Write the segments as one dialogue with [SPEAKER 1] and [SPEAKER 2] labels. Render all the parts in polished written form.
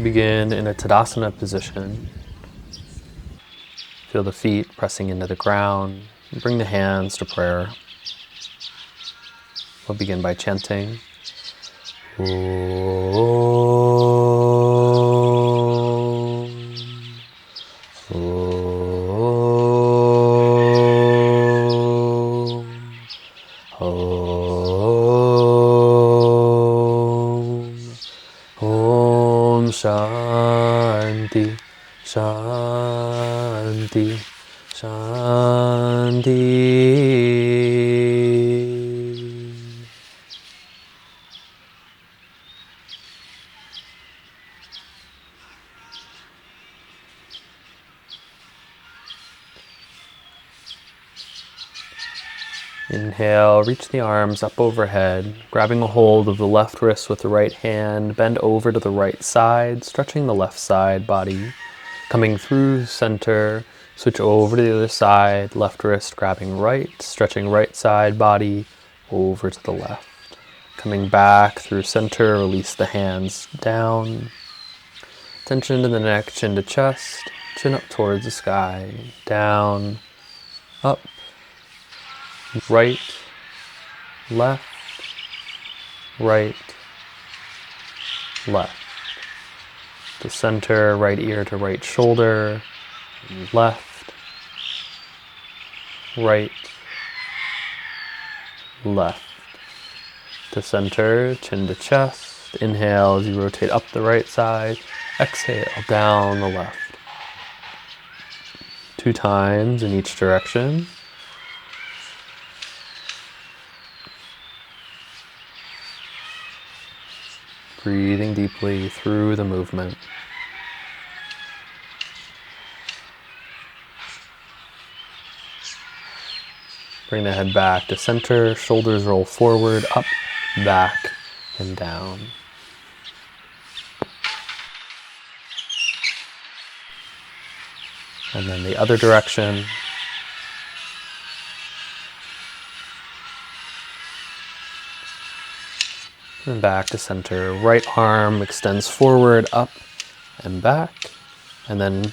[SPEAKER 1] Begin in a Tadasana position. Feel the feet pressing into the ground. Bring the hands to prayer. We'll begin by chanting. Shanti, Shanti, Shanti. Inhale, reach the arms up overhead, grabbing a hold of the left wrist with the right hand, bend over to the right side, stretching the left side body, coming through center, switch over to the other side, left wrist grabbing right, stretching right side body over to the left. Coming back through center, release the hands down, tension to the neck, chin to chest, chin up towards the sky, down, up, right, left, right, left. To center, right ear to right shoulder, left, right, left. To center, chin to chest. Inhale as you rotate up the right side. Exhale, down the left. 2 times in each direction. Breathing deeply through the movement. Bring the head back to center, shoulders roll forward, up, back, and down. And then the other direction. And back to center. Right arm extends forward, up and back. And then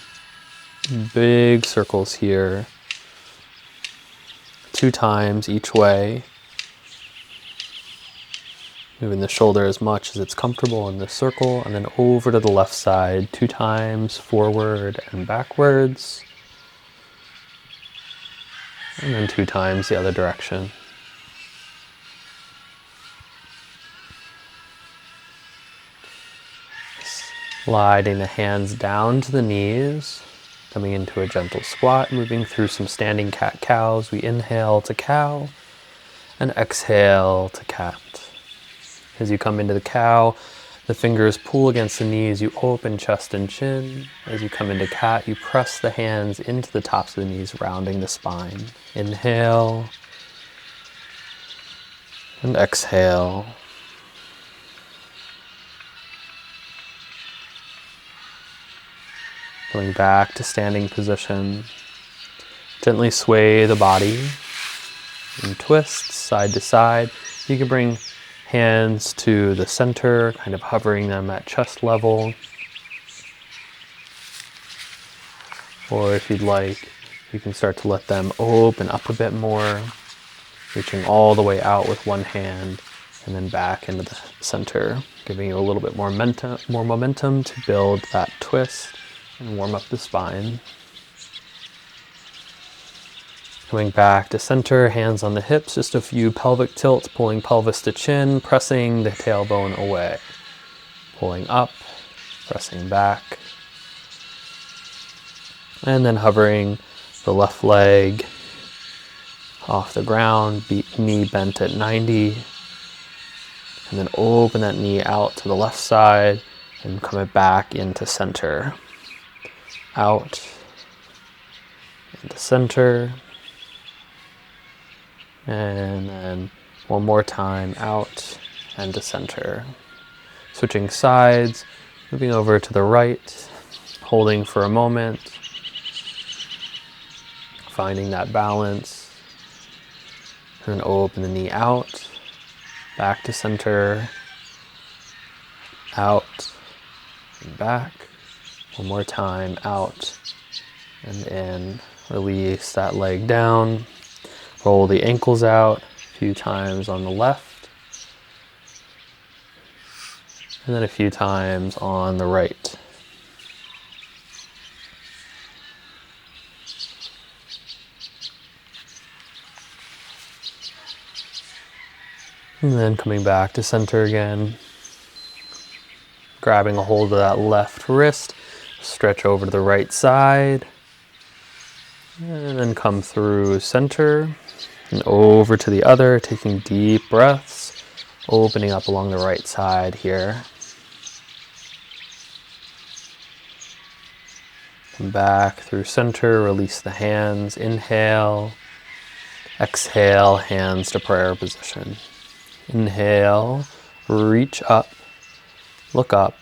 [SPEAKER 1] big circles here. 2 times each way. Moving the shoulder as much as it's comfortable in this circle. And then over to the left side. 2 times forward and backwards. And then 2 times the other direction. Sliding the hands down to the knees, coming into a gentle squat, moving through some standing cat-cows. We inhale to cow and exhale to cat. As you come into the cow, the fingers pull against the knees, you open chest and chin. As you come into cat, you press the hands into the tops of the knees, rounding the spine. Inhale and exhale. Coming back to standing position. Gently sway the body and twist side to side. You can bring hands to the center, kind of hovering them at chest level. Or if you'd like, you can start to let them open up a bit more, reaching all the way out with one hand and then back into the center, giving you a little bit more momentum to build that twist and warm up the spine. Coming back to center, hands on the hips, just a few pelvic tilts, pulling pelvis to chin, pressing the tailbone away. Pulling up, pressing back. And then hovering the left leg off the ground, knee bent at 90. And then open that knee out to the left side and come it back into center. Out, into center. And then one more time, out and to center. Switching sides, moving over to the right, holding for a moment, finding that balance. And then open the knee out, back to center, out, and back. One more time, out and in. Release that leg down. Roll the ankles out a few times on the left. And then a few times on the right. And then coming back to center again. Grabbing a hold of that left wrist. Stretch over to the right side. And then come through center and over to the other, taking deep breaths, opening up along the right side here. Come back through center, release the hands, inhale, exhale, hands to prayer position. Inhale, reach up, look up,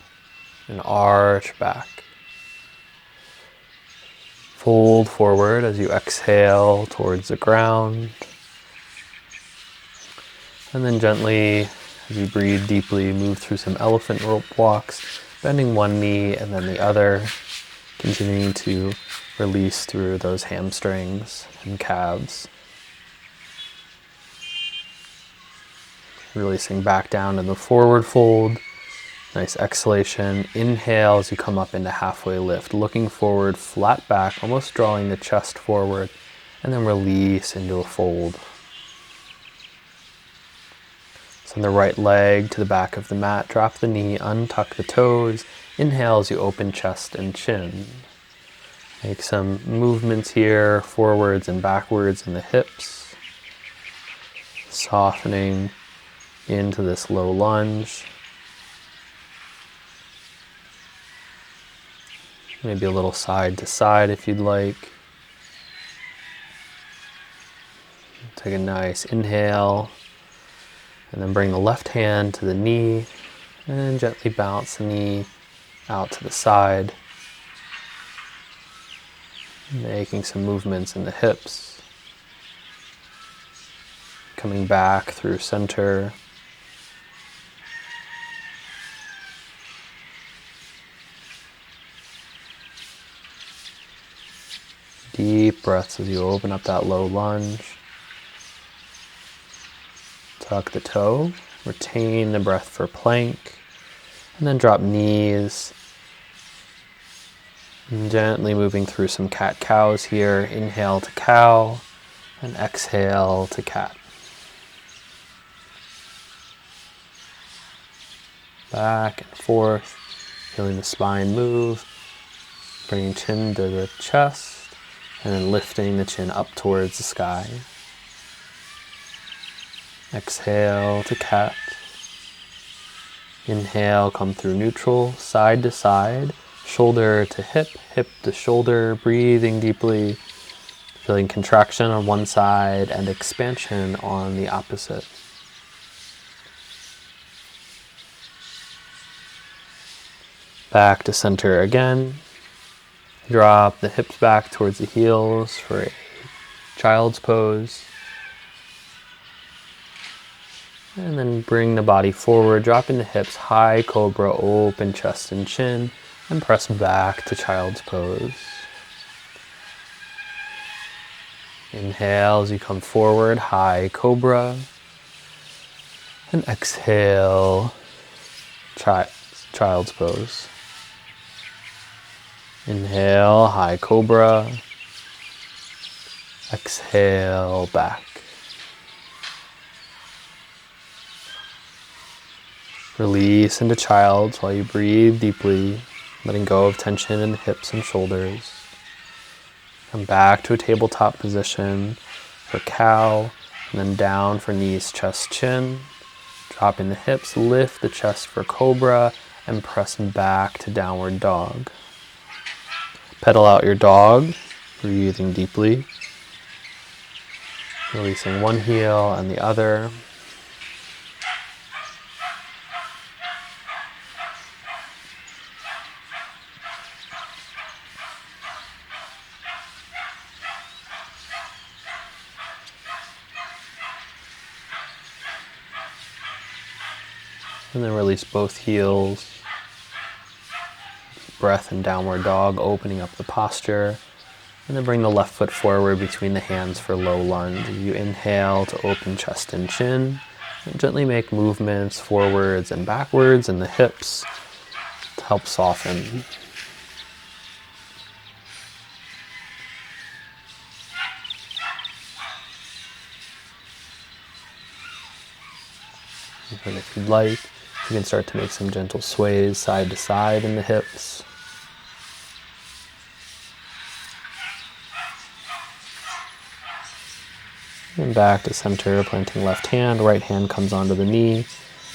[SPEAKER 1] and arch back. Fold forward as you exhale towards the ground. And then gently, as you breathe deeply, move through some elephant rope walks, bending one knee and then the other, continuing to release through those hamstrings and calves. Releasing back down in the forward fold. Nice exhalation. Inhale as you come up into halfway lift, looking forward, flat back, almost drawing the chest forward, and then release into a fold. Send the right leg to the back of the mat, drop the knee, untuck the toes. Inhale as you open chest and chin. Make some movements here, forwards and backwards in the hips. Softening into this low lunge. Maybe a little side to side if you'd like. Take a nice inhale, and then bring the left hand to the knee, and gently bounce the knee out to the side. Making some movements in the hips. Coming back through center. Deep breaths as you open up that low lunge. Tuck the toe, retain the breath for plank, and then drop knees. And gently moving through some cat-cows here. Inhale to cow, and exhale to cat. Back and forth, feeling the spine move, bringing chin to the chest. And then lifting the chin up towards the sky. Exhale to cat. Inhale, come through neutral, side to side, shoulder to hip, hip to shoulder, breathing deeply, feeling contraction on one side and expansion on the opposite. Back to center again. Drop the hips back towards the heels for a child's pose. And then bring the body forward, dropping the hips, high cobra, open chest and chin, and press back to child's pose. Inhale as you come forward, high cobra. And exhale, child's pose. Inhale, high cobra. Exhale, back. Release into child's while you breathe deeply, letting go of tension in the hips and shoulders. Come back to a tabletop position for cow, and then down for knees, chest, chin. Dropping the hips, lift the chest for cobra, and press back to downward dog. Pedal out your dog, breathing deeply. Releasing one heel and the other. And then release both heels. breath in downward dog, opening up the posture. And then bring the left foot forward between the hands for low lunge. You inhale to open chest and chin. And gently make movements forwards and backwards in the hips to help soften. And if you'd like, you can start to make some gentle sways side to side in the hips. And back to center, planting left hand, right hand comes onto the knee,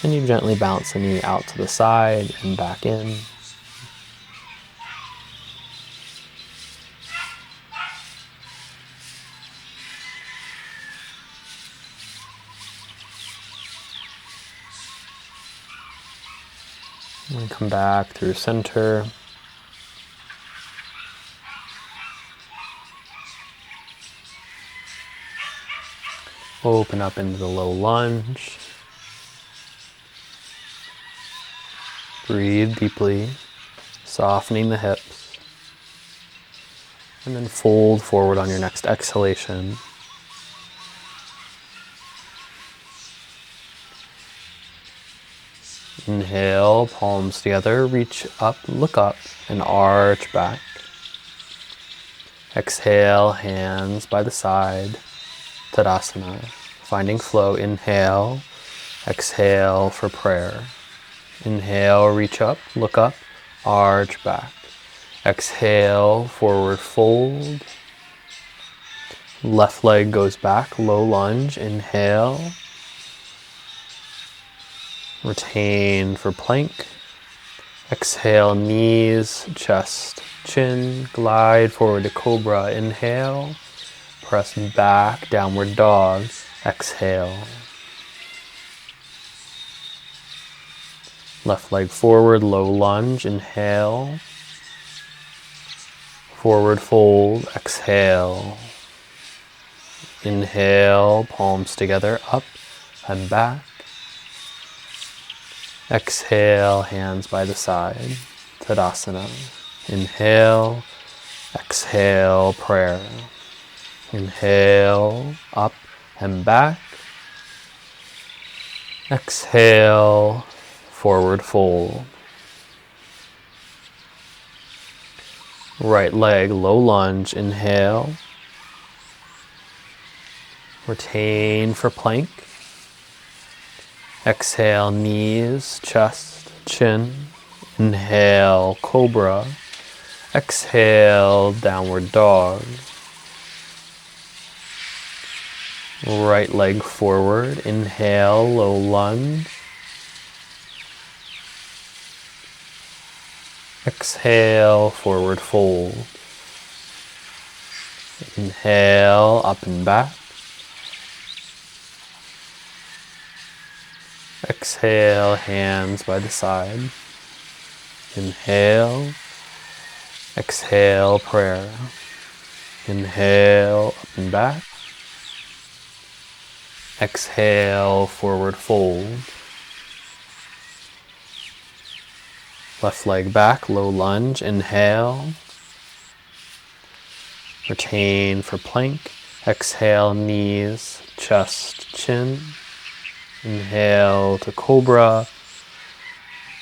[SPEAKER 1] and you gently bounce the knee out to the side and back in. And come back through center. Open up into the low lunge. Breathe deeply, softening the hips. And then fold forward on your next exhalation. Inhale, palms together, reach up, look up, and arch back. Exhale, hands by the side. Tadasana, finding flow. Inhale, exhale for prayer. Inhale, reach up, look up, arch back. Exhale, forward fold. Left leg goes back, low lunge. Inhale. Retain for plank. Exhale, knees, chest, chin. Glide forward to cobra. Inhale. Press back, downward dog. Exhale. Left leg forward, low lunge. Inhale. Forward fold. Exhale. Inhale, palms together, up and back. Exhale, hands by the side. Tadasana. Inhale. Exhale, prayer. Inhale, up and back. Exhale, forward fold. Right leg, low lunge. Inhale. Retain for plank. Exhale, knees, chest, chin. Inhale, cobra. Exhale, downward dog. Right leg forward. Inhale, low lunge. Exhale, forward fold. Inhale, up and back. Exhale, hands by the side. Inhale. Exhale, prayer. Inhale, up and back. Exhale, forward fold. Left leg back, low lunge. Inhale. Retain for plank. Exhale, knees, chest, chin. Inhale to cobra.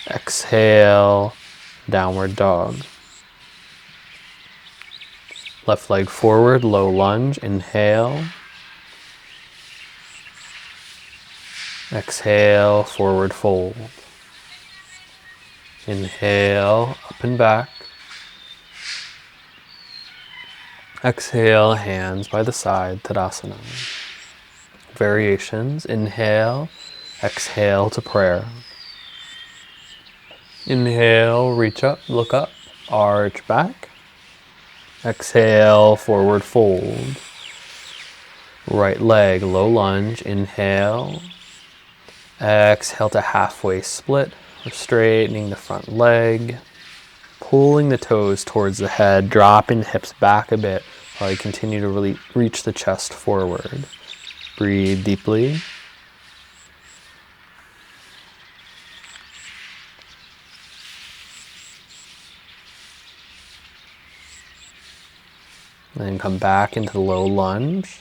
[SPEAKER 1] Exhale, downward dog. Left leg forward, low lunge. Inhale. Exhale, forward fold. Inhale, up and back. Exhale, hands by the side, Tadasana. Variations. Inhale, exhale to prayer. Inhale, reach up, look up, arch back. Exhale, forward fold. Right leg, low lunge. Inhale. Exhale to halfway split. We're straightening the front leg. Pulling the toes towards the head, dropping the hips back a bit while you continue to really reach the chest forward. Breathe deeply. Then come back into the low lunge.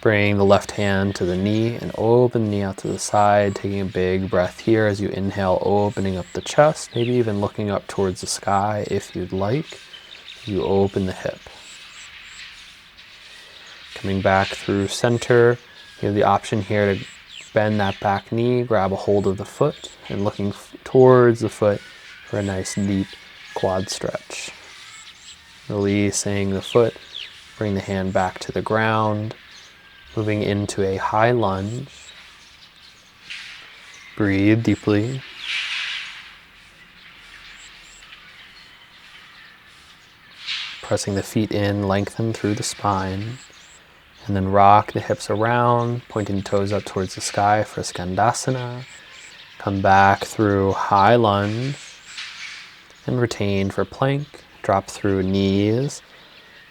[SPEAKER 1] Bring the left hand to the knee and open the knee out to the side, taking a big breath here as you inhale, opening up the chest, maybe even looking up towards the sky if you'd like. You open the hip. Coming back through center, you have the option here to bend that back knee, grab a hold of the foot, and looking towards the foot for a nice deep quad stretch. Releasing the foot, bring the hand back to the ground, moving into a high lunge. Breathe deeply. Pressing the feet in, lengthen through the spine. And then rock the hips around, pointing the toes up towards the sky for Skandasana. Come back through high lunge and retain for plank. Drop through knees,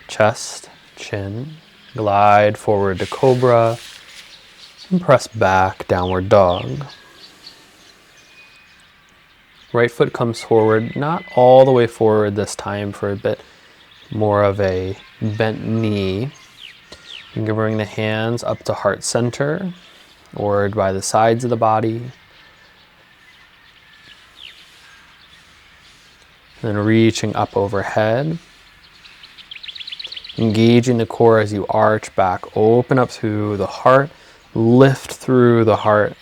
[SPEAKER 1] chest, chin. Glide forward to cobra and press back, downward dog. Right foot comes forward, not all the way forward this time for a bit more of a bent knee. You can bring the hands up to heart center or by the sides of the body. Then reaching up overhead. Engaging the core as you arch back, open up through the heart, lift through the heart,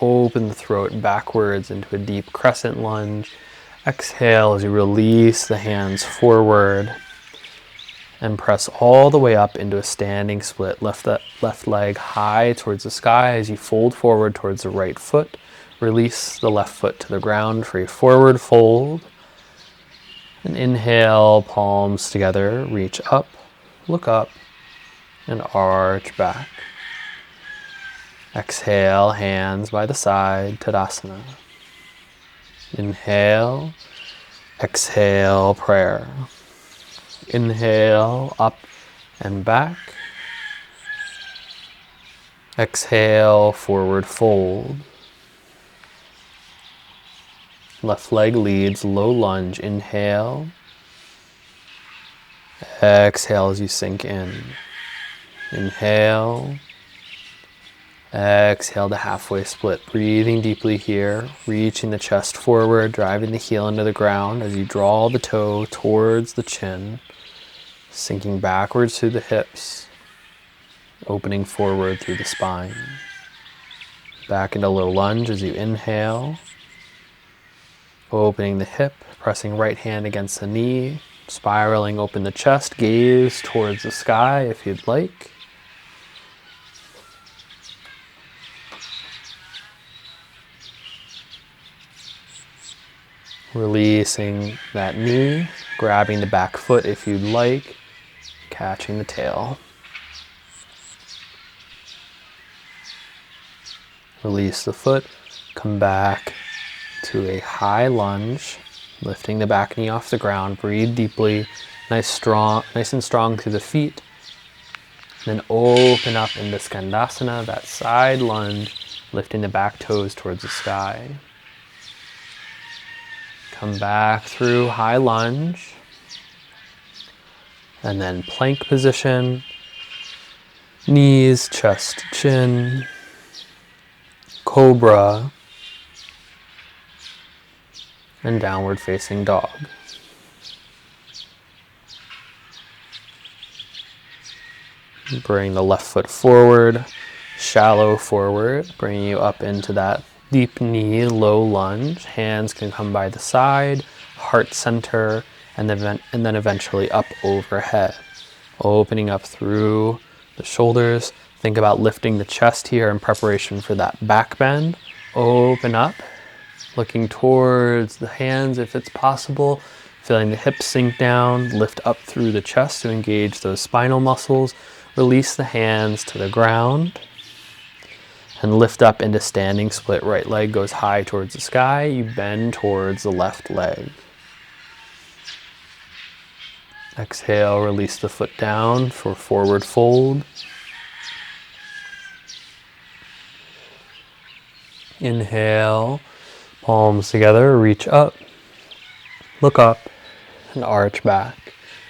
[SPEAKER 1] open the throat backwards into a deep crescent lunge. Exhale as you release the hands forward and press all the way up into a standing split. Lift that left leg high towards the sky as you fold forward towards the right foot. Release the left foot to the ground for a forward fold. And inhale, palms together, reach up. Look up and arch back. Exhale, hands by the side, Tadasana. Inhale, exhale, prayer. Inhale, up and back. Exhale, forward fold. Left leg leads, low lunge. Inhale. Exhale as you sink in. Inhale. Exhale to halfway split. Breathing deeply here. Reaching the chest forward, driving the heel into the ground as you draw the toe towards the chin. Sinking backwards through the hips. Opening forward through the spine. Back into low lunge as you inhale. Opening the hip, pressing right hand against the knee. Spiraling open the chest, gaze towards the sky if you'd like. Releasing that knee, grabbing the back foot if you'd like, catching the tail. Release the foot, come back to a high lunge. Lifting the back knee off the ground, breathe deeply, nice and strong through the feet. Then open up into Skandasana, that side lunge, lifting the back toes towards the sky. Come back through high lunge. And then plank position, knees, chest, chin, cobra, and downward facing dog. Bring the left foot forward, shallow forward, bringing you up into that deep knee, low lunge. Hands can come by the side, heart center, and then eventually up overhead. Opening up through the shoulders. Think about lifting the chest here in preparation for that back bend. Open up. Looking towards the hands if it's possible, feeling the hips sink down, lift up through the chest to engage those spinal muscles, release the hands to the ground, and lift up into standing split. Right leg goes high towards the sky, you bend towards the left leg. Exhale, release the foot down for forward fold. Inhale. Palms together, reach up, look up, and arch back.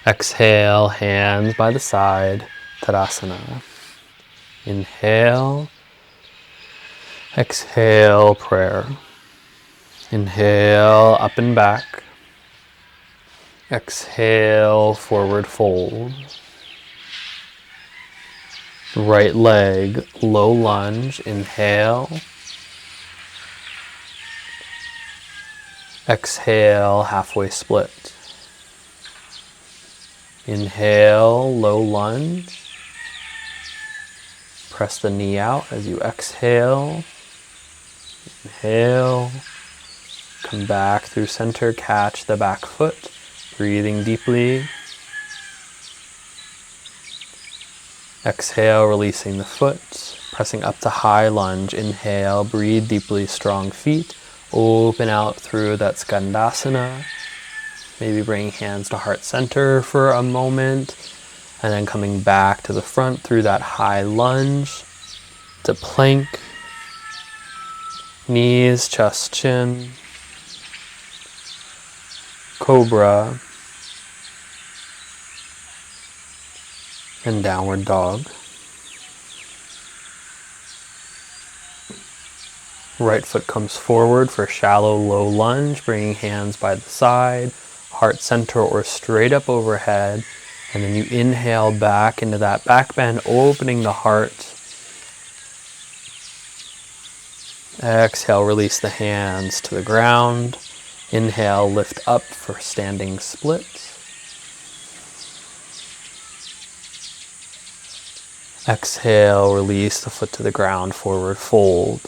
[SPEAKER 1] Exhale, hands by the side, Tadasana. Inhale, exhale, prayer. Inhale, up and back. Exhale, forward fold. Right leg, low lunge. Inhale. Exhale, halfway split. Inhale, low lunge. Press the knee out as you exhale. Inhale. Come back through center, catch the back foot. Breathing deeply. Exhale, releasing the foot. Pressing up to high lunge. Inhale, breathe deeply, strong feet. Open out through that Skandasana. Maybe bring hands to heart center for a moment. And then coming back to the front through that high lunge to plank. Knees, chest, chin. Cobra. And downward dog. Right foot comes forward for shallow low lunge, bringing hands by the side, heart center or straight up overhead. And then you inhale back into that back bend, opening the heart. Exhale, release the hands to the ground. Inhale, lift up for standing split. Exhale, release the foot to the ground, forward fold.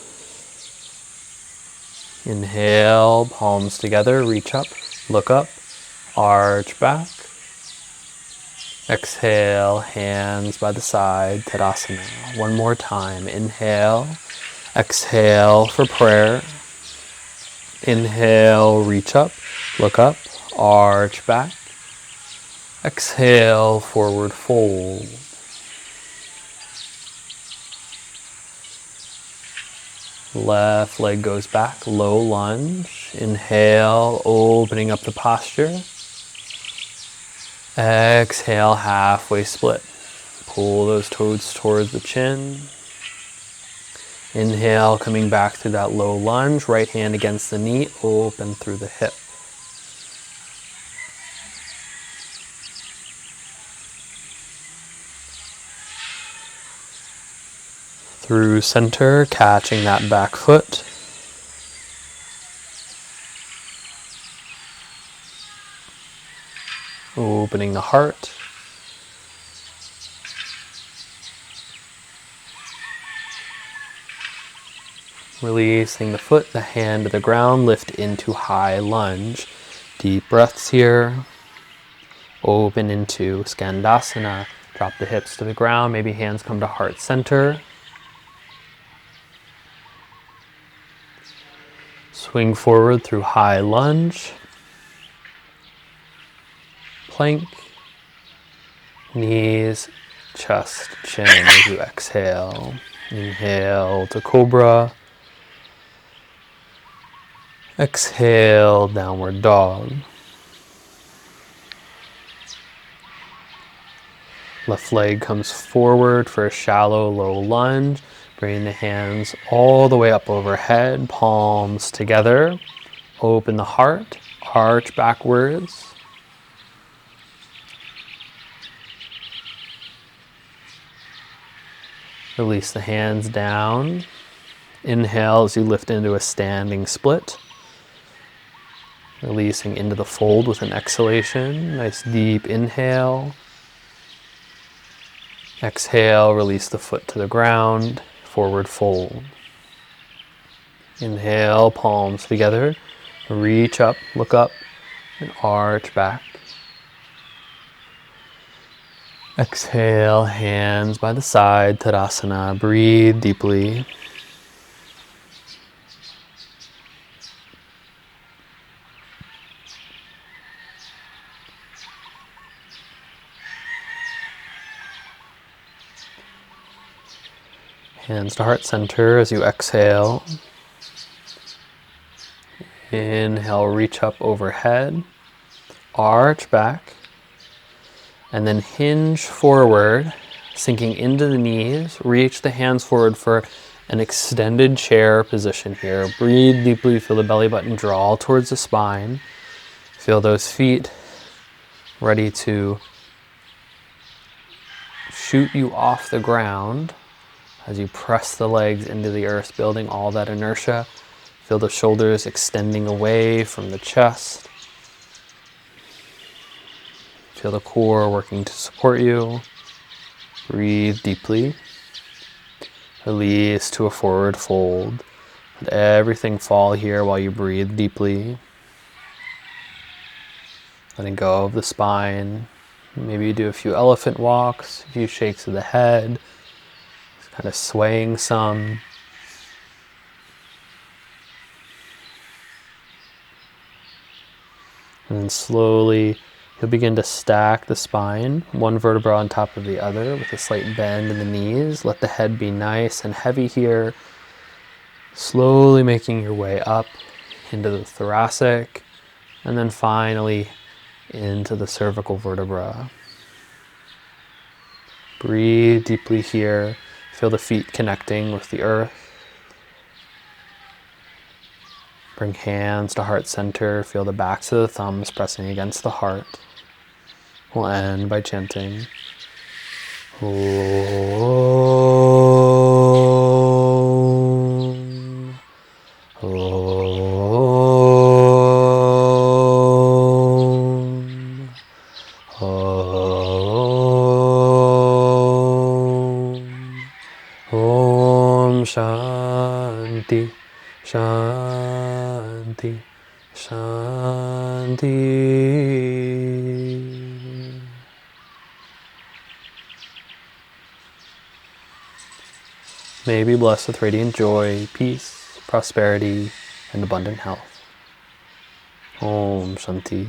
[SPEAKER 1] Inhale, palms together, reach up, look up, arch back. Exhale, hands by the side, Tadasana. One more time, inhale, exhale for prayer. Inhale, reach up, look up, arch back. Exhale, forward fold. Left leg goes back, low lunge. Inhale, opening up the posture. Exhale, halfway split. Pull those toes towards the chin. Inhale, coming back through that low lunge. Right hand against the knee, open through the hip. Through center, catching that back foot. Opening the heart. Releasing the foot, the hand to the ground, lift into high lunge. Deep breaths here. Open into Skandasana. Drop the hips to the ground, maybe hands come to heart center. Swing forward through high lunge. Plank. Knees, chest, chin as you exhale. Inhale to cobra. Exhale, downward dog. Left leg comes forward for a shallow low lunge. Bring the hands all the way up overhead, palms together. Open the heart, arch backwards. Release the hands down. Inhale as you lift into a standing split. Releasing into the fold with an exhalation. Nice deep inhale. Exhale, release the foot to the ground. Forward fold. Inhale, palms together. Reach up, look up, and arch back. Exhale, hands by the side, Tadasana. Breathe deeply. Hands to heart center as you exhale. Inhale, reach up overhead. Arch back. And then hinge forward, sinking into the knees. Reach the hands forward for an extended chair position here. Breathe deeply, feel the belly button draw towards the spine. Feel those feet ready to shoot you off the ground as you press the legs into the earth, building all that inertia. Feel the shoulders extending away from the chest. Feel the core working to support you. Breathe deeply. Release to a forward fold. Let everything fall here while you breathe deeply. Letting go of the spine. Maybe you do a few elephant walks, a few shakes of the head, just kind of swaying some. And then slowly you'll begin to stack the spine, one vertebra on top of the other with a slight bend in the knees. Let the head be nice and heavy here. Slowly making your way up into the thoracic and then finally into the cervical vertebra. Breathe deeply here. Feel the feet connecting with the earth. Bring hands to heart center. Feel the backs of the thumbs pressing against the heart. We'll end by chanting Om. Om. Om. Om Shanti. Shanti. Shanti. May you be blessed with radiant joy, peace, prosperity, and abundant health. Om Shanti.